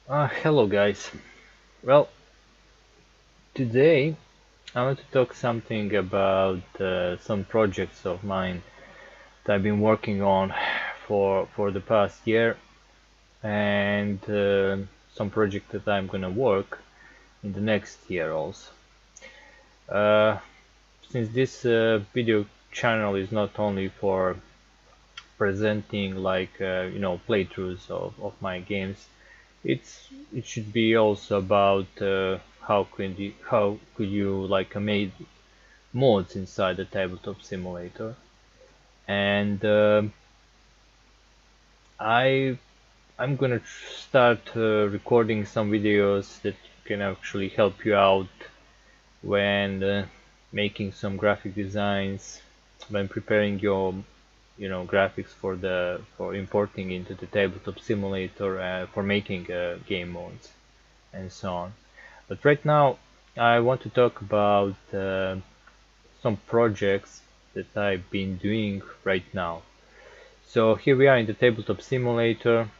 Hello guys. Well, today I want to talk something about some projects of mine that I've been working on for the past year, and some project that I'm gonna work in the next year also. Uh, since this video channel is not only for presenting playthroughs of my games, it should be also about how could you like make mods inside the tabletop simulator. And I I'm gonna start recording some videos that can actually help you out when making some graphic designs, when preparing your graphics for importing into the tabletop simulator, for making game modes and so on. But right now I want to talk about some projects that I've been doing right now. So here we are in the tabletop simulator,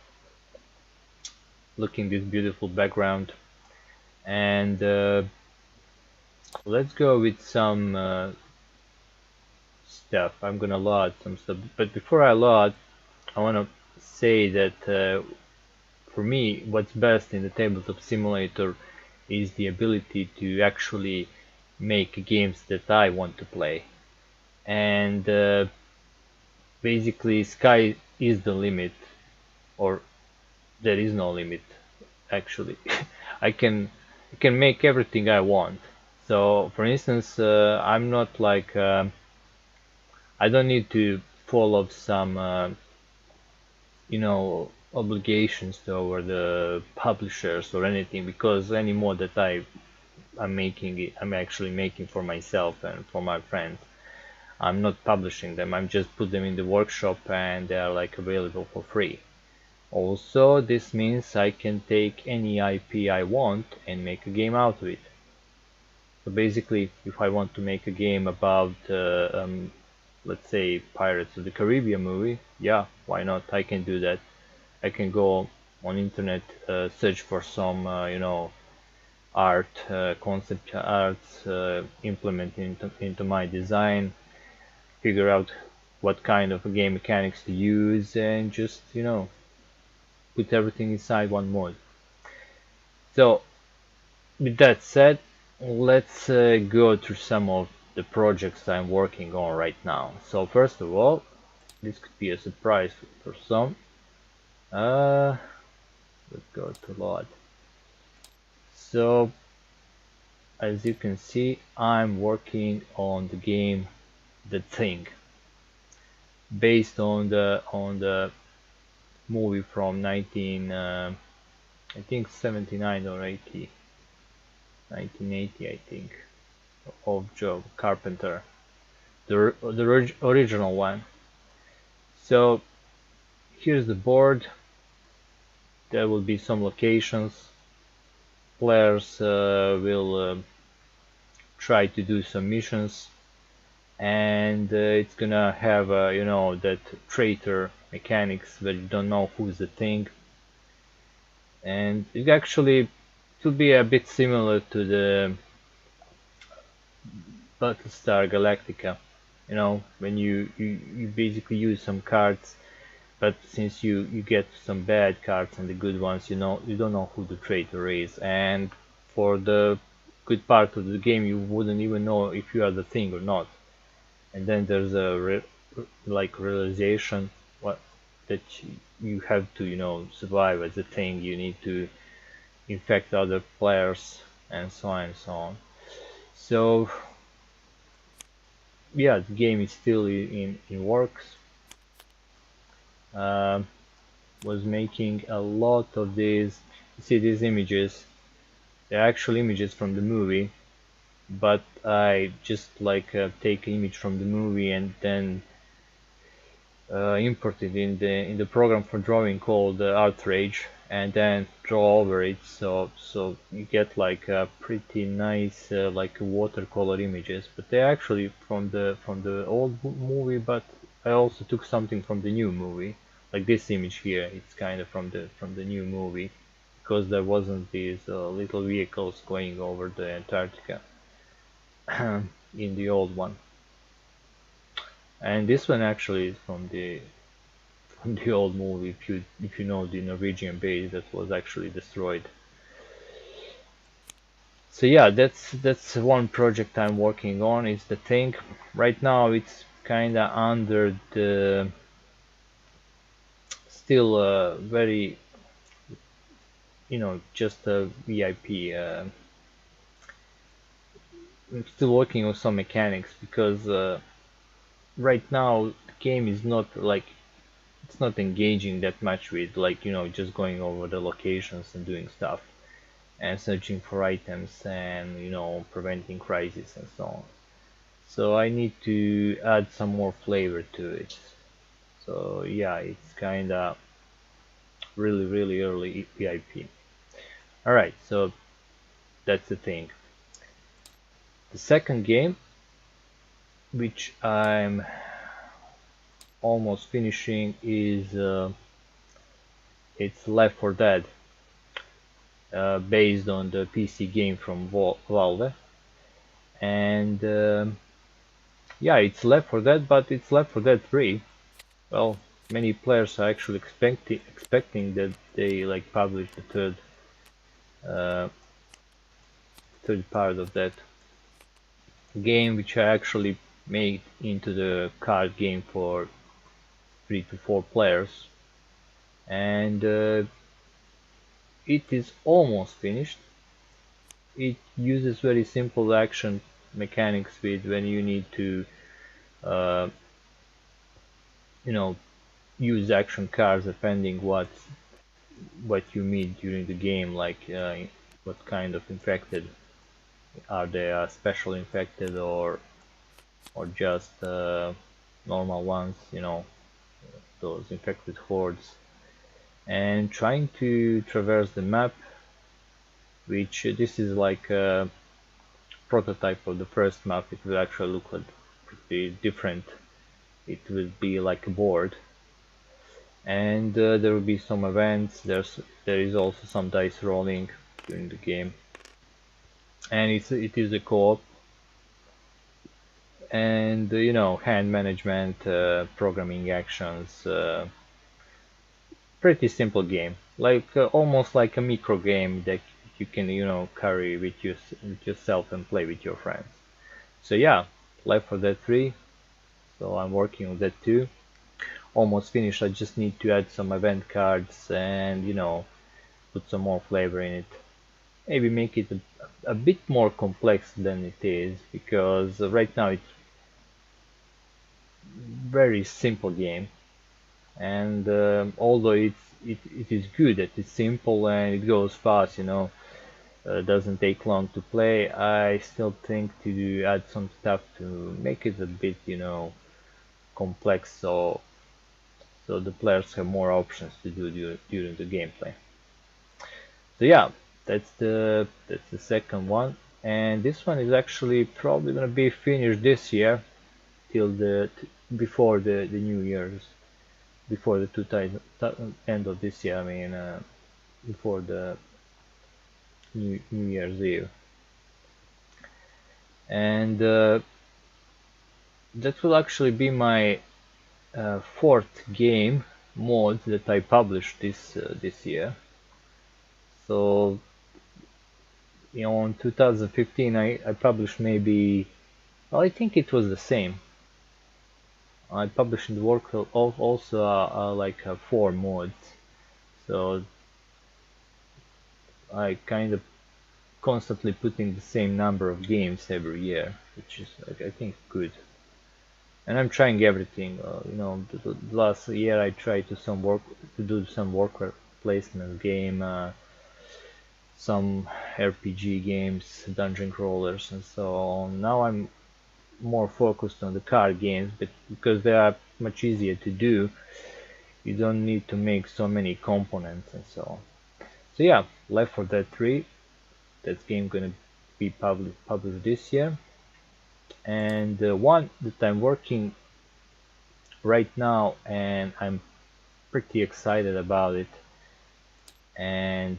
looking this beautiful background, and let's go with some stuff. I'm gonna load some stuff, but before I load, I want to say that for me, what's best in the tabletop simulator is the ability to actually make games that I want to play. And basically, sky is the limit, or there is no limit actually. I can I can make everything I want. So for instance, I'm not like I don't need to follow some obligations toward the publishers or anything, because any mod that I'm making I'm actually making for myself and for my friends. I'm not publishing them. I'm just put them in the workshop and they are like available for free. Also, this means I can take any IP I want and make a game out of it. So basically, if I want to make a game about, let's say, Pirates of the Caribbean movie, yeah, why not? I can do that. I can go on internet, search for some, art, concept arts, implement into my design, figure out what kind of game mechanics to use, and just, put everything inside one mod. So with that said, let's go through some of the projects I'm working on right now. So first of all, this could be a surprise for some. Uh, let's go to load. So as you can see, I'm working on the game The Thing, based on the movie from 19 I think 79 or 80, 1980 I think, of Joe Carpenter, the original one. So here's the board. There will be some locations. Players will try to do some missions, and it's gonna have that traitor mechanics where you don't know who's the thing, and it actually to be a bit similar to the Battlestar Galactica. When you basically use some cards, but since you get some bad cards and the good ones, you don't know who the traitor is, and for the good part of the game you wouldn't even know if you are the thing or not. And then there's a like realization what that you have to survive as a thing. You need to infect other players and so on and so on. So yeah, the game is still in works. Um, was making a lot of these. You see these images, they're actual images from the movie, but I just like take an image from the movie and then import it in the program for drawing called ArtRage, and then draw over it, so you get like a pretty nice like watercolor images, but they're actually from the old movie, but I also took something from the new movie, like this image here. It's kind of from the new movie. because there wasn't these little vehicles going over the Antarctica in the old one. And this one actually is from the old movie. If you know the Norwegian base that was actually destroyed. So yeah, that's one project I'm working on. Is the thing right now it's kind of under the still very just a VIP. I'm still working on some mechanics because right now the game is not like it's not engaging that much with like just going over the locations and doing stuff and searching for items and preventing crises and so on. So I need to add some more flavor to it. So yeah, it's kind of really early VIP. All right, so that's the thing. The second game, which I'm almost finishing, is it's Left 4 Dead, based on the PC game from Valve, and yeah, it's Left 4 Dead, but it's Left 4 Dead 3. Well, many players are actually expecting that they like publish the uh, third part of that game, which I actually made into the card game for 3 to 4 players, and it is almost finished. It uses very simple action mechanics with when you need to uh, you know use action cards depending what you meet during the game, like what kind of infected are they, special infected or just normal ones, those infected hordes, and trying to traverse the map, which this is like a prototype of the first map. It will actually look like pretty different. It will be like a board, and there will be some events. There is also some dice rolling during the game, and it is a co-op, and hand management, programming actions, pretty simple game, like almost like a micro game that you can carry with yourself and play with your friends. So yeah, Left 4 Dead 3. So I'm working on that too. Almost finished. I just need to add some event cards and put some more flavor in it. Maybe make it a bit more complex than it is, because right now it's very simple game, and although it is good that it's simple and it goes fast, doesn't take long to play, I still think to add some stuff to make it a bit complex, so the players have more options to do during the gameplay. So yeah, that's the second one, and this one is actually probably gonna be finished this year, till before the New Year's, before the 2000, end of this year. I mean, before the New Year's Eve, and that will actually be my fourth game mod that I published this year. So in 2015 I published maybe, well, I think it was the same. I published in the work also like 4 mods. So I kind of constantly putting the same number of games every year, which is I think good. And I'm trying everything. The last year I tried to do some worker placement game, some RPG games, dungeon crawlers, and so on. Now I'm more focused on the card games, but because they are much easier to do, you don't need to make so many components and so on. So yeah, Left 4 Dead 3, that game gonna be published this year. And one that I'm working right now, and I'm pretty excited about it, and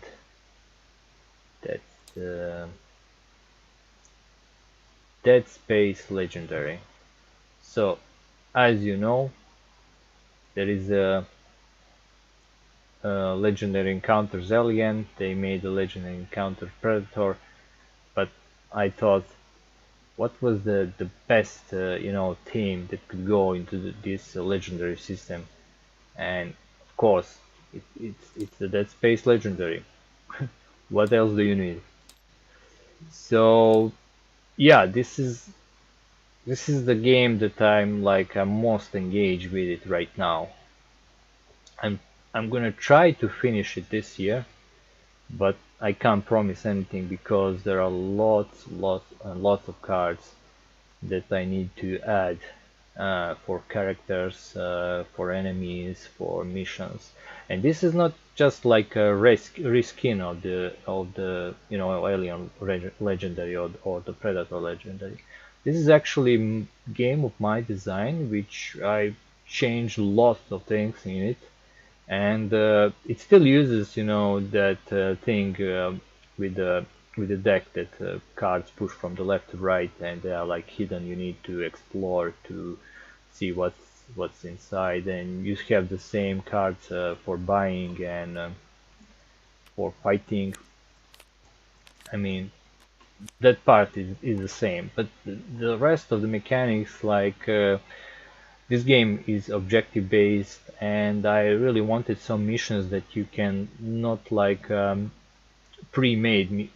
That's Dead Space Legendary. So, as you know, there is a Legendary Encounters Alien. They made a Legendary Encounter Predator, but I thought, what was the best team that could go into this legendary system? And of course, it's the Dead Space Legendary. What else do you need? So yeah, this is the game that I'm most engaged with it right now. I'm I'm gonna try to finish it this year, but I can't promise anything because there are lots of cards that I need to add for characters, for enemies, for missions. And this is not just like a reskin of the Alien Legendary or the Predator Legendary. This is actually a game of my design, which I changed lots of things in it, and it still uses that thing with the with the deck that cards push from the left to right, and they are like hidden. You need to explore to see what's inside, and you have the same cards for buying and for fighting. I mean, that part is the same, but the rest of the mechanics, like this game is objective based, and I really wanted some missions that you can not like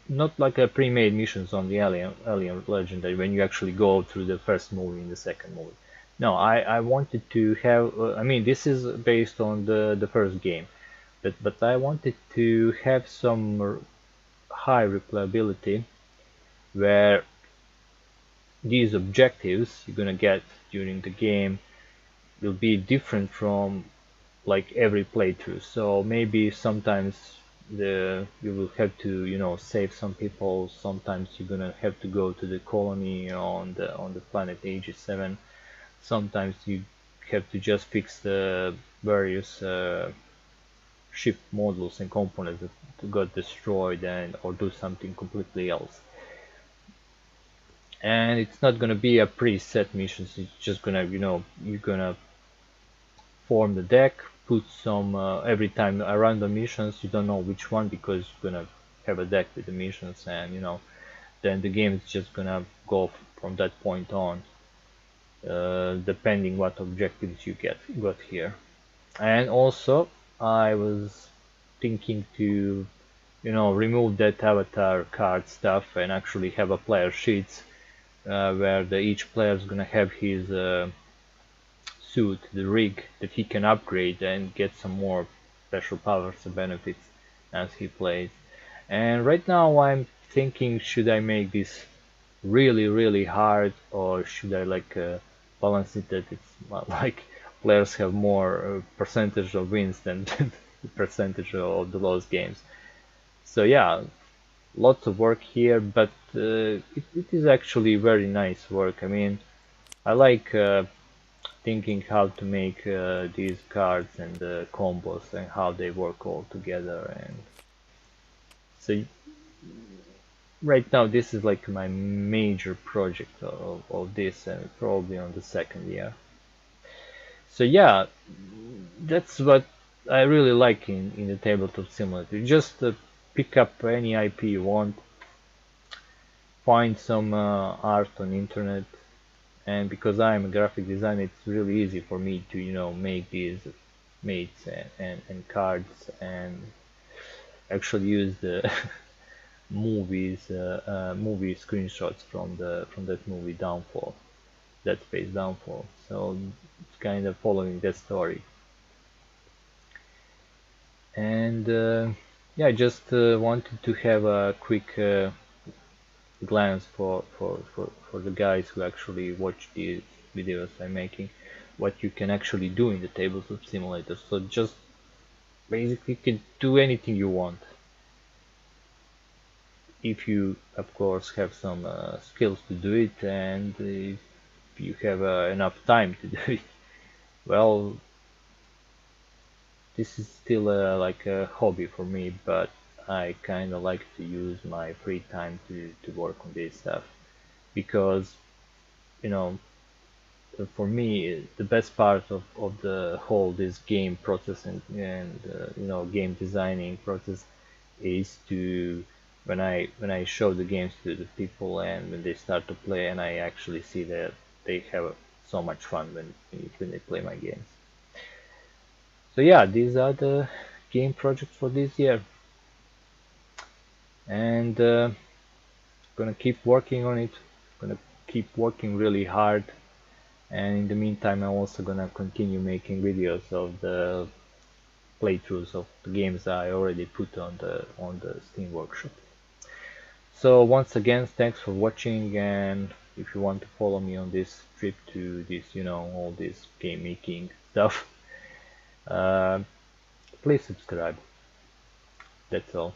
not like a pre-made missions on the Alien Legendary when you actually go through the first movie and the second movie. No, I wanted to have. I mean, this is based on the first game, but I wanted to have some high replayability where these objectives you're gonna get during the game will be different from like every playthrough. So maybe sometimes you will have to save some people. Sometimes you're gonna have to go to the colony on the planet AG7. Sometimes you have to just fix the various ship modules and components that got destroyed and or do something completely else. And it's not gonna be a preset missions. It's just gonna you're gonna form the deck, put some every time I run the missions, you don't know which one because you're gonna have a deck with the missions, and then the game is just gonna go from that point on, depending what objectives you got here. And also, I was thinking to remove that avatar card stuff and actually have a player sheets where each player is gonna have his suit, the rig that he can upgrade and get some more special powers and benefits as he plays. And right now I'm thinking, should I make this really hard, or should I like balance it that it's like players have more percentage of wins than the percentage of the lost games. So yeah, lots of work here, but it is actually very nice work. I mean, I like thinking how to make these cards and the combos and how they work all together. And so right now this is like my major project of this, and probably on the second year. So yeah, that's what I really like in the tabletop simulator. Just pick up any IP you want, find some art on internet, and because I'm a graphic designer, it's really easy for me to make these mates and cards, and actually use the movie screenshots from that movie Downfall, Dead Space Downfall. So it's kind of following that story. And yeah, I just wanted to have a quick glance for the guys who actually watch these videos I'm making, what you can actually do in the tabletop simulator. So just basically you can do anything you want if you of course have some skills to do it, and if you have enough time to do it. Well, this is still like a hobby for me, but I kind of like to use my free time to work on this stuff, because you know, for me the best part of the whole this game process and you know, game designing process is to when I show the games to the people and when they start to play, and I actually see that they have so much fun when they play my games. So yeah, these are the game projects for this year, and gonna keep working on it. Gonna keep working really hard, and in the meantime, I'm also gonna continue making videos of the playthroughs of the games that I already put on the Steam Workshop. So once again, thanks for watching, and if you want to follow me on this trip to this, you know, all this game making stuff, uh, please subscribe. That's all.